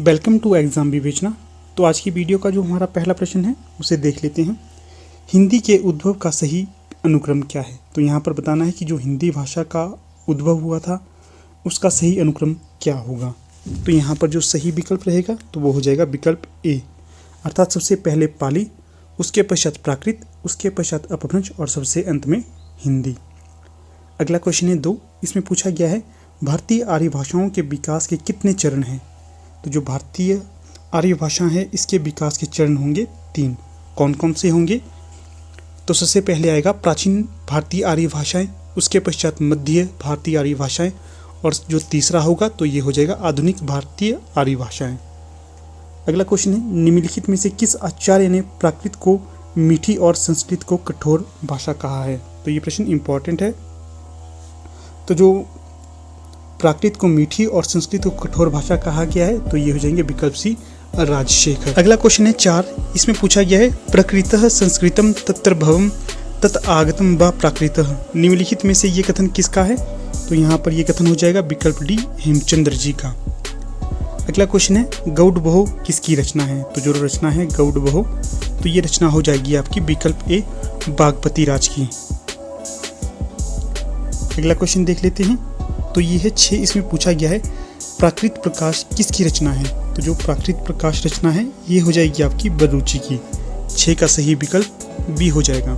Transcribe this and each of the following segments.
Welcome to exam विवेचना। तो आज की वीडियो का जो हमारा पहला प्रश्न है उसे देख लेते हैं। हिंदी के उद्भव का सही अनुक्रम क्या है? तो यहाँ पर बताना है कि जो हिंदी भाषा का उद्भव हुआ था उसका सही अनुक्रम क्या होगा। तो यहाँ पर जो सही विकल्प रहेगा तो वो हो जाएगा विकल्प ए, अर्थात सबसे पहले पाली, उसके पश्चात प्राकृत, उसके पश्चात अपभ्रंश और सबसे अंत में हिंदी। अगला क्वेश्चन है 2। इसमें पूछा गया है भारतीय आर्य भाषाओं के विकास के कितने चरण हैं? तो जो भारतीय आर्य भाषा है इसके विकास के चरण होंगे 3। कौन कौन से होंगे? तो सबसे पहले आएगा प्राचीन भारतीय आर्य भाषाएं, उसके पश्चात मध्य भारतीय आर्य भाषाएं और जो तीसरा होगा तो ये हो जाएगा आधुनिक भारतीय आर्य भाषाएं। अगला क्वेश्चन है निम्नलिखित में से किस आचार्य ने प्राकृत को मीठी और संस्कृत को कठोर भाषा कहा है? तो ये प्रश्न इंपॉर्टेंट है। तो जो प्राकृत को मीठी और संस्कृत को कठोर भाषा कहा गया है तो ये हो जाएंगे विकल्प सी राजशेखर। अगला क्वेश्चन है 4। इसमें पूछा गया है प्रकृतः संस्कृतम तत्र भवम तत् आगतम व प्राकृतः। निम्नलिखित में से ये कथन किसका है? तो यहाँ पर ये कथन हो जाएगा विकल्प डी हेमचंद्र जी का। अगला क्वेश्चन है गौड़ बहो किसकी रचना है? तो जो रचना है गौड़ बहो तो ये रचना हो जाएगी आपकी विकल्प ए बागपति राज की। अगला क्वेश्चन देख लेते हैं। तो ये है 6। इसमें पूछा गया है प्राकृत प्रकाश किसकी रचना है? तो जो प्राकृत प्रकाश रचना है ये हो जाएगी आपकी बरूची की। 6 का सही विकल्प बी हो जाएगा।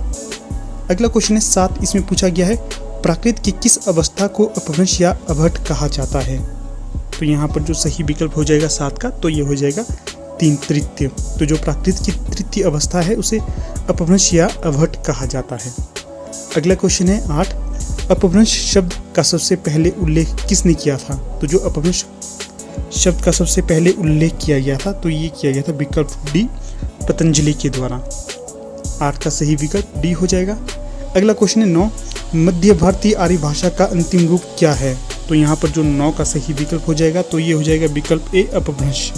अगला क्वेश्चन है 7। इसमें पूछा गया है प्राकृत की किस अवस्था को अपभ्रंश या अभट कहा जाता है? तो यहाँ पर जो सही विकल्प हो जाएगा 7 का तो ये हो जाएगा 3 तृतीय। तो जो प्राकृत की तृतीय अवस्था है उसे अपभ्रंश या अभट कहा जाता है। अगला क्वेश्चन है 8। अपभ्रंश शब्द का सबसे पहले उल्लेख किसने किया था? तो जो अपभ्रंश शब्द का सबसे पहले उल्लेख किया गया था तो ये किया गया था विकल्प डी पतंजलि के द्वारा। 8 का सही विकल्प डी हो जाएगा। अगला क्वेश्चन है 9। मध्य भारतीय आर्य भाषा का अंतिम रूप क्या है? तो यहाँ पर जो 9 का सही विकल्प हो जाएगा तो ये हो जाएगा विकल्प ए अपभ्रंश।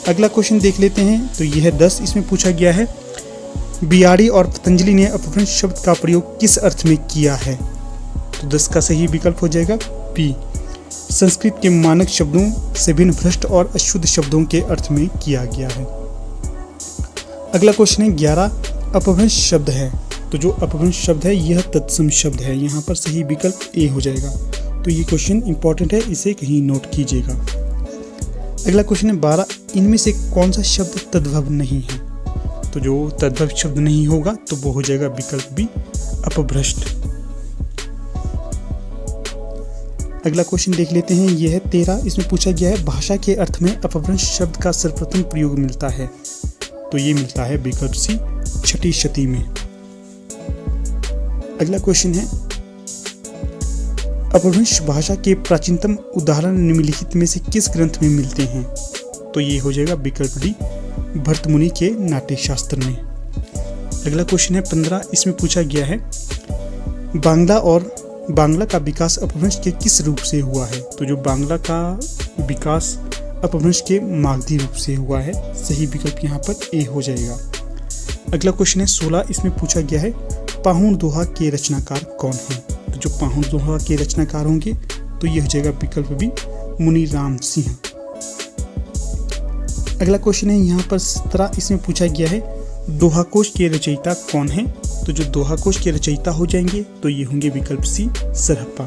अगला क्वेश्चन देख लेते हैं। तो यह है 10। इसमें पूछा गया है बिहारी और पतंजलि ने अपभ्रंश शब्द का प्रयोग किस अर्थ में किया है? तो 10 का सही विकल्प हो जाएगा पी, संस्कृत के मानक शब्दों से भिन्न भ्रष्ट और अशुद्ध शब्दों के अर्थ में किया गया है। अगला क्वेश्चन है 11। अपभ्रंश शब्द है तो जो अपभ्रंश शब्द है यह तत्सम शब्द है। यहाँ पर सही विकल्प ए हो जाएगा। तो ये क्वेश्चन इंपॉर्टेंट है, इसे कहीं नोट कीजिएगा। अगला क्वेश्चन है 12। इनमें से कौन सा शब्द तद्भव नहीं है? तो जो तद्भव शब्द नहीं होगा तो वो हो जाएगा विकल्प बी अपभ्रष्ट। अगला क्वेश्चन देख लेते हैं। यह है 13। इसमें पूछा गया है भाषा के अर्थ में अपभ्रंश शब्द का सर्वप्रथम प्रयोग मिलता है। तो ये मिलता है विकल्प सी छठी शती में। अगला क्वेश्चन है अपभ्रंश भाषा के प्राचीनतम उदाहरण निम्नलिखित में से किस ग्रंथ में मिलते हैं? तो ये हो जाएगा विकल्प डी भरतमुनि के नाट्य शास्त्र में। अगला क्वेश्चन है 15। इसमें पूछा गया है बांग्ला का विकास अपभ्रंश के किस रूप से हुआ है? तो जो बांग्ला का विकास अपभ्रंश के मागधी रूप से हुआ है। सही विकल्प यहाँ पर ए हो जाएगा। अगला क्वेश्चन है 16। इसमें पूछा गया है पाहुन दोहा के रचनाकार कौन है? तो जो पाहुन दोहा के रचनाकार होंगे तो ये हो जाएगा विकल्प बी मुनि राम सिंह। अगला क्वेश्चन है यहाँ पर 17। इसमें पूछा गया है दोहाकोश के रचयिता कौन है? तो जो दोहाकोश के रचयिता हो जाएंगे तो ये होंगे विकल्प सी सरहप्पा।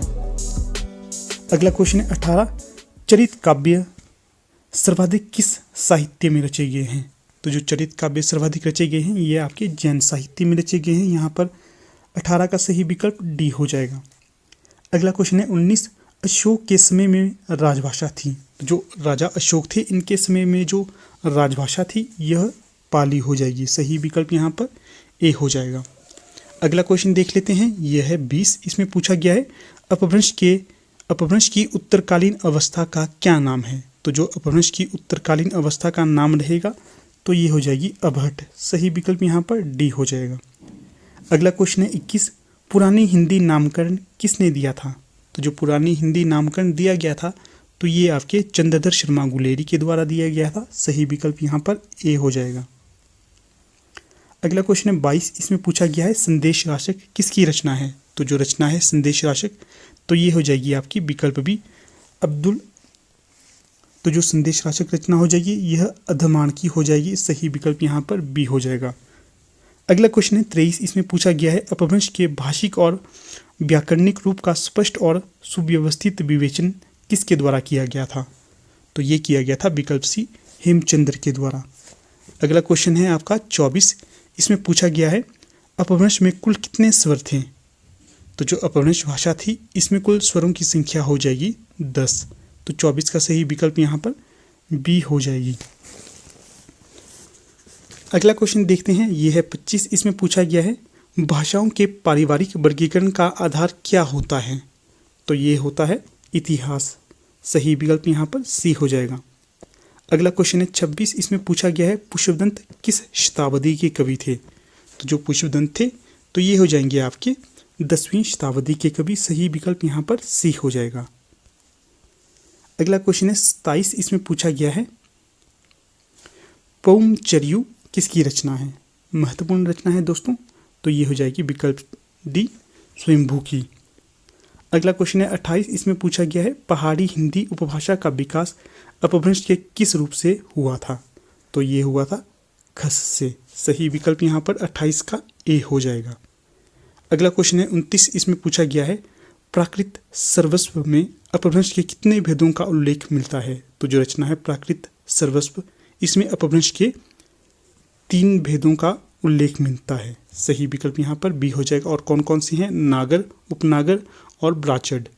अगला क्वेश्चन है 18। चरित काव्य सर्वाधिक किस साहित्य में रचे गए हैं? तो जो चरित काव्य सर्वाधिक रचे गए हैं ये आपके जैन साहित्य में रचे गए हैं। यहाँ पर 18 का सही विकल्प डी हो जाएगा। अगला क्वेश्चन है 19। अशोक के समय में राजभाषा थी। जो राजा अशोक थे इनके समय में जो राजभाषा थी यह पाली हो जाएगी। सही विकल्प यहाँ पर ए हो जाएगा। अगला क्वेश्चन देख लेते हैं। यह है 20। इसमें पूछा गया है अपभ्रंश की उत्तरकालीन अवस्था का क्या नाम है? तो जो अपभ्रंश की उत्तरकालीन अवस्था का नाम रहेगा तो ये हो जाएगी अभट। सही विकल्प यहाँ पर डी हो जाएगा। अगला क्वेश्चन है 21। पुरानी हिंदी नामकरण किसने दिया था? तो जो पुरानी हिंदी नामकरण दिया गया था तो ये आपके चंद्रधर शर्मा गुलेरी के द्वारा दिया गया था। सही विकल्प यहाँ पर ए हो जाएगा। अगला क्वेश्चन है 22। इसमें पूछा गया है संदेश राशक किसकी रचना है? तो जो रचना है संदेश राशक तो ये हो जाएगी आपकी विकल्प बी अब्दुल तो जो संदेशवाचक रचना हो जाएगी यह अधमानकी हो जाएगी। सही विकल्प यहाँ पर बी हो जाएगा। अगला क्वेश्चन है 23। इसमें पूछा गया है अपभ्रंश के भाषिक और व्याकरणिक रूप का स्पष्ट और सुव्यवस्थित विवेचन किसके द्वारा किया गया था? तो ये किया गया था विकल्प सी, हेमचंद्र के द्वारा। अगला क्वेश्चन है आपका 24। इसमें पूछा गया है अपभ्रंश में कुल कितने स्वर थे? तो जो अपभ्रंश भाषा थी इसमें कुल स्वरों की संख्या हो जाएगी 10। तो 24 का सही विकल्प यहाँ पर बी हो जाएगी। अगला क्वेश्चन देखते हैं, ये है 25। इसमें पूछा गया है भाषाओं के पारिवारिक वर्गीकरण का आधार क्या होता है? तो ये होता है इतिहास। सही विकल्प यहाँ पर सी हो जाएगा। अगला क्वेश्चन है 26। इसमें पूछा गया है पुष्पदंत किस शताब्दी के कवि थे? तो जो पुष्पदंत थे तो ये हो जाएंगे आपके 10वीं शताब्दी के कवि। सही विकल्प यहाँ पर सी हो जाएगा। अगला क्वेश्चन है 27। इसमें पूछा गया है पौमचर्यु किसकी रचना है? महत्वपूर्ण रचना है दोस्तों, तो ये हो जाएगी विकल्प डी, स्वयंभू की। अगला क्वेश्चन है 28। इसमें पूछा गया है पहाड़ी हिंदी उपभाषा का विकास अपभ्रंश के किस रूप से हुआ था? तो ये हुआ था खस से। सही विकल्प यहाँ पर 28 का ए हो जाएगा। अगला क्वेश्चन है 29। इसमें पूछा गया है प्राकृत सर्वस्व में अपभ्रंश के कितने भेदों का उल्लेख मिलता है? तो जो रचना है प्राकृत सर्वस्व, इसमें अपभ्रंश के 3 भेदों का उल्लेख मिलता है। सही विकल्प यहाँ पर बी हो जाएगा। और कौन कौन से हैं? नागर, उपनागर और ब्राचड।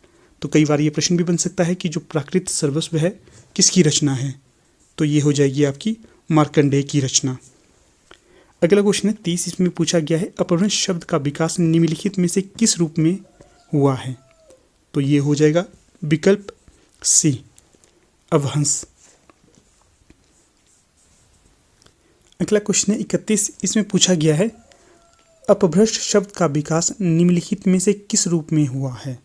तो कई बार ये प्रश्न भी बन सकता है कि जो प्राकृत सर्वस्व है किसकी रचना है? तो ये हो जाएगी आपकी मार्कंडेय की रचना। अगला क्वेश्चन है 30। इसमें पूछा गया है अपभ्रंश शब्द का विकास निम्नलिखित में से किस रूप में हुआ है? तो ये हो जाएगा विकल्प सी, अवहंस। अगला क्वेश्चन है 31। इसमें पूछा गया है अपभ्रंश शब्द का विकास निम्नलिखित में से किस रूप में हुआ है?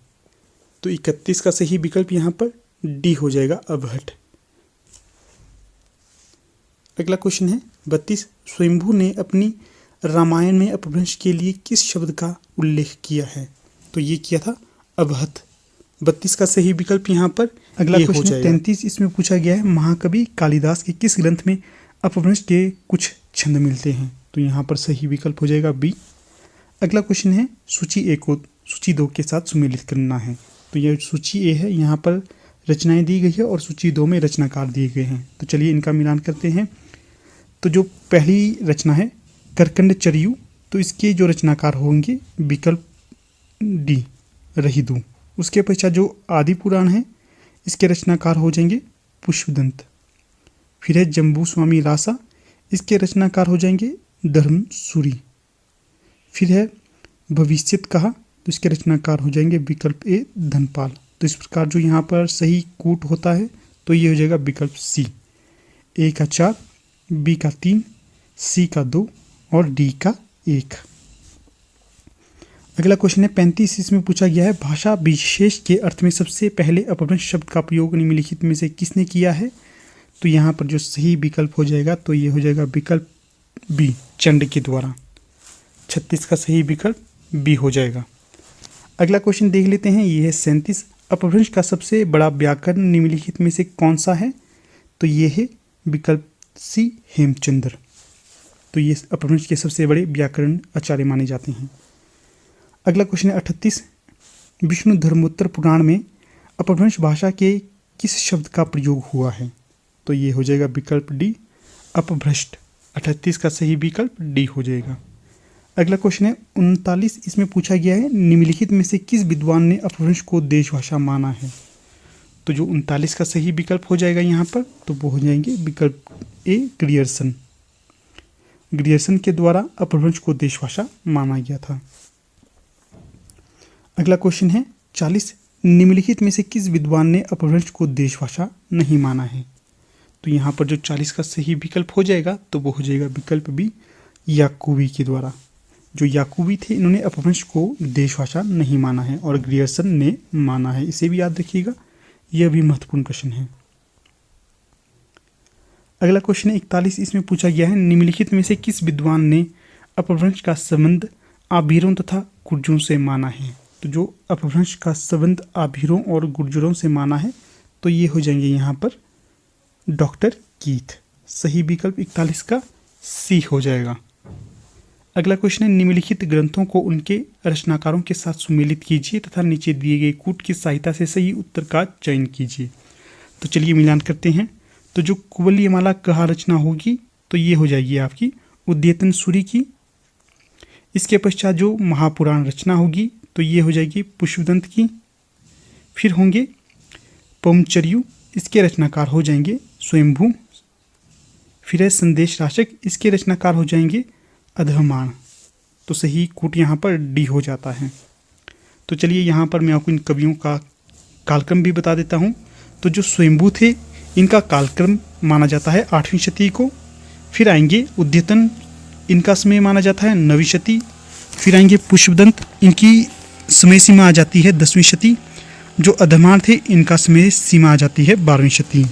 तो 31 का सही विकल्प यहाँ पर डी हो जाएगा, अवहट। अगला क्वेश्चन है 32। स्वयंभू ने अपनी रामायण में अपभ्रंश के लिए किस शब्द का उल्लेख किया है? तो ये किया था अवहत। 32 का सही विकल्प यहाँ पर अगला क्वेश्चन है 33। इसमें पूछा गया है महाकवि कालिदास के किस ग्रंथ में अपभ्रंश के कुछ छंद मिलते हैं? तो यहाँ पर सही विकल्प हो जाएगा बी। अगला क्वेश्चन है सूची ए को सूची 2 के साथ सुमेलित करना है। तो यह सूची ए है, यहाँ पर रचनाएं दी गई है और सूची 2 में रचनाकार दिए गए हैं। तो चलिए इनका मिलान करते हैं। तो जो पहली रचना है करकंड चरियु, तो इसके जो रचनाकार होंगे विकल्प डी, रहीदू। उसके पश्चात जो आदि पुराण है इसके रचनाकार हो जाएंगे पुष्पदंत। फिर है जम्बू स्वामी रासा, इसके रचनाकार हो जाएंगे धर्मसूरी। फिर है भविष्यत कहा, तो इसके रचनाकार हो जाएंगे विकल्प ए, धनपाल। तो इस प्रकार जो यहाँ पर सही कूट होता है तो ये हो जाएगा विकल्प सी, ए का 4, बी का 3, सी का 2 और डी का 1। अगला क्वेश्चन है 35। इसमें पूछा गया है भाषा विशेष के अर्थ में सबसे पहले अपभ्रंश शब्द का प्रयोग निम्नलिखित में से किसने किया है? तो यहाँ पर जो सही विकल्प हो जाएगा तो ये हो जाएगा विकल्प बी, चंड के द्वारा। 36 का सही विकल्प बी हो जाएगा। अगला क्वेश्चन देख लेते हैं, ये है 37। अपभ्रंश का सबसे बड़ा व्याकरण निम्नलिखित में से कौन सा है? तो ये है विकल्प सी, हेमचंद्र। तो ये अपभ्रंश के सबसे बड़े व्याकरण आचार्य माने जाते हैं। अगला क्वेश्चन है 38। विष्णु धर्मोत्तर पुराण में अपभ्रंश भाषा के किस शब्द का प्रयोग हुआ है? तो ये हो जाएगा विकल्प डी, अपभ्रष्ट। 38 का सही विकल्प डी हो जाएगा। अगला क्वेश्चन है 39। इसमें पूछा गया है निम्नलिखित में से किस विद्वान ने अपभ्रंश को देशभाषा माना है? तो जो 39 का सही विकल्प हो जाएगा यहाँ पर, तो वो हो जाएंगे विकल्प ए, ग्रियर्सन। ग्रियर्सन के द्वारा अपभ्रंश को देशभाषा माना गया था। अगला क्वेश्चन है 40। निम्नलिखित में से किस विद्वान ने अपभ्रंश को देशभाषा नहीं माना है? तो यहाँ पर जो 40 का सही विकल्प हो जाएगा तो वो हो जाएगा विकल्प बी, याकूबी के द्वारा। जो याकूबी थे इन्होंने अपभ्रंश को देशभाषा नहीं माना है और ग्रियर्सन ने माना है। इसे भी याद रखिएगा, यह भी महत्वपूर्ण प्रश्न है। अगला क्वेश्चन है 41। इसमें पूछा गया है निम्नलिखित में से किस विद्वान ने अपभ्रंश का संबंध आभीरों तथा गुर्जरों से माना है? तो जो अपभ्रंश का संबंध आभीरों और गुर्जरों से माना है तो ये हो जाएंगे यहाँ पर डॉक्टर कीथ। सही विकल्प 41 का सी हो जाएगा। अगला क्वेश्चन है, निम्नलिखित ग्रंथों को उनके रचनाकारों के साथ सुमेलित कीजिए तथा नीचे दिए गए कूट की सहायता से सही उत्तर का चयन कीजिए। तो चलिए मिलान करते हैं। तो जो कुवलयमाला कहा रचना होगी तो ये हो जाएगी आपकी उद्यतन सूरी की। इसके पश्चात जो महापुराण रचना होगी तो ये हो जाएगी पुष्पदंत की। फिर होंगे पौमचर्यु, इसके रचनाकार हो जाएंगे स्वयंभू। फिर है संदेश राशक, इसके रचनाकार हो जाएंगे अधमाण। तो सही कूट यहाँ पर डी हो जाता है। तो चलिए यहाँ पर मैं आपको इन कवियों का कालक्रम भी बता देता हूँ। तो जो स्वयंभू थे इनका कालक्रम माना जाता है 8वीं शती को। फिर आएंगे उद्यतन, इनका समय माना जाता है 9वीं शती। फिर आएंगे पुष्पदंत, इनकी समय सीमा आ जाती है 10वीं शती। जो अधमाण थे इनका समय सीमा आ जाती है 12वीं शती।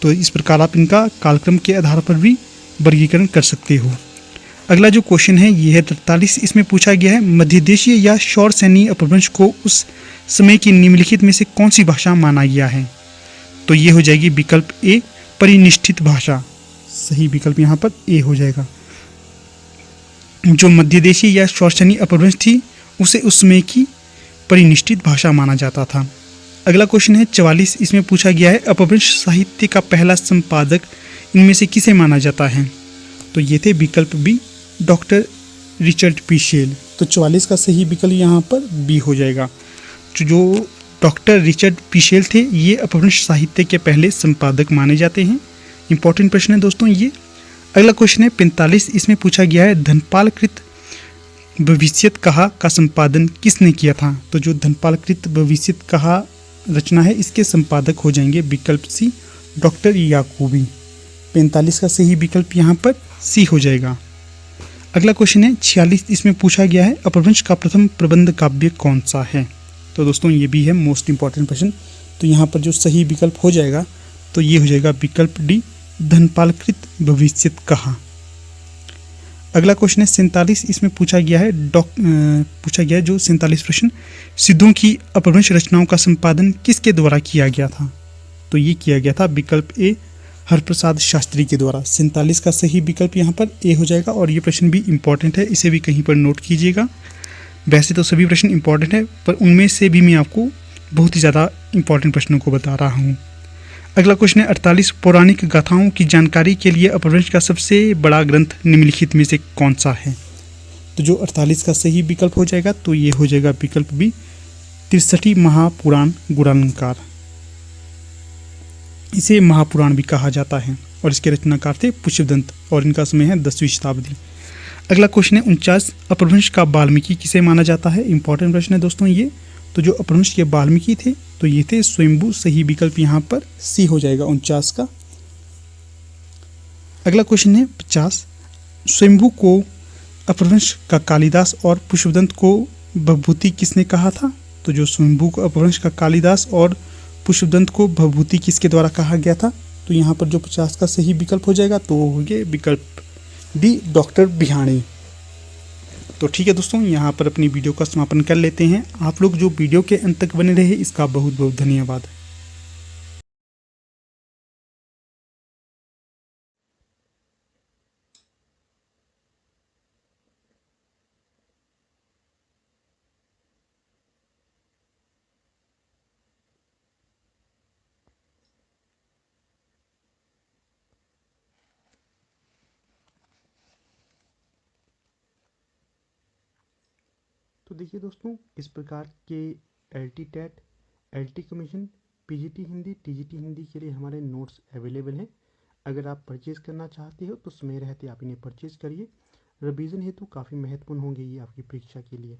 तो इस प्रकार आप इनका कालक्रम के आधार पर भी वर्गीकरण कर सकते हो। अगला जो क्वेश्चन है ये है 43। इसमें पूछा गया है मध्य देशीय या शौर सैनी अपभ्रंश को उस समय की निम्नलिखित में से कौन सी भाषा माना गया है। तो ये हो जाएगी विकल्प ए परिनिष्ठित भाषा। सही विकल्प यहाँ पर ए हो जाएगा। जो मध्य देशीय या शौर सैनी अपभ्रंश थी उसे उस समय की परिनिष्ठित भाषा माना जाता था। अगला क्वेश्चन है 44। इसमें पूछा गया है अपभ्रंश साहित्य का पहला संपादक इनमें से किसे माना जाता है। तो ये थे विकल्प बी डॉक्टर रिचर्ड पीशेल। तो 44 का सही विकल्प यहाँ पर बी हो जाएगा। जो डॉक्टर रिचर्ड पीशेल थे ये अपभ्रंश साहित्य के पहले संपादक माने जाते हैं। इंपॉर्टेंट प्रश्न है दोस्तों ये। अगला क्वेश्चन है 45। इसमें पूछा गया है धनपालकृत भविष्यत कहा का संपादन किसने किया था। तो जो धनपालकृत भविष्यत कहा रचना है इसके संपादक हो जाएंगे विकल्प सी डॉक्टर याकूबी। 45 का सही विकल्प यहाँ पर सी हो जाएगा। अगला क्वेश्चन है 46। इसमें पूछा गया है अपभ्रंश का प्रथम प्रबंध काव्य कौन सा है। तो दोस्तों ये भी है मोस्ट इंपॉर्टेंट प्रश्न। तो यहाँ पर जो सही विकल्प हो जाएगा तो ये हो जाएगा विकल्प डी धनपालकृत भविष्यत कहा। अगला क्वेश्चन है 47। इसमें पूछा गया है जो 47 प्रश्न, सिद्धों की अपभ्रंश रचनाओं का संपादन किसके द्वारा किया गया था। तो ये किया गया था विकल्प ए हरप्रसाद शास्त्री के द्वारा। 47 का सही विकल्प यहाँ पर ए हो जाएगा। और ये प्रश्न भी इम्पॉर्टेंट है, इसे भी कहीं पर नोट कीजिएगा। वैसे तो सभी प्रश्न इम्पॉर्टेंट है पर उनमें से भी मैं आपको बहुत ही ज़्यादा इम्पॉर्टेंट प्रश्नों को बता रहा हूँ। अगला क्वेश्चन है 48। पौराणिक गाथाओं की जानकारी के लिए अपभ्रंश का सबसे बड़ा ग्रंथ निम्नलिखित में से कौन सा है। तो जो 48 का सही विकल्प हो जाएगा तो ये हो जाएगा विकल्प बी 63 महापुराण गुणालंकार। इसे महापुराण भी कहा जाता है और इसके रचनाकार थे पुष्पदंत और इनका समय है 10वीं शताब्दी। अगला क्वेश्चन है 49। अपभ्रंश का वाल्मीकि किसे माना जाता है। इंपॉर्टेंट प्रश्न है दोस्तों ये। तो जो अपभ्रंश के वाल्मीकि थे तो ये थे स्वयंभू। सही विकल्प यहाँ पर सी हो जाएगा 49 का। अगला क्वेश्चन है 50। स्वयंभू को अपभ्रंश का कालिदास और पुष्पदंत को भवभूति किसने कहा था। तो जो स्वयंभू को अपभ्रंश का कालिदास और पुष्पदंत को भवभूति किसके द्वारा कहा गया था। तो यहाँ पर जो 50 का सही विकल्प हो जाएगा तो हो गया विकल्प डी डॉक्टर बिहाणी। तो ठीक है दोस्तों, यहाँ पर अपनी वीडियो का समापन कर लेते हैं। आप लोग जो वीडियो के अंत तक बने रहे इसका बहुत बहुत धन्यवाद। तो देखिए दोस्तों, इस प्रकार के LT TET, LT commission, PGT Hindi, TGT Hindi के लिए हमारे नोट्स अवेलेबल हैं। अगर आप परचेज़ करना चाहते हो तो समय रहते आप इन्हें परचेज़ करिए। रिवीजन हेतु काफ़ी महत्वपूर्ण होंगे ये आपकी परीक्षा के लिए।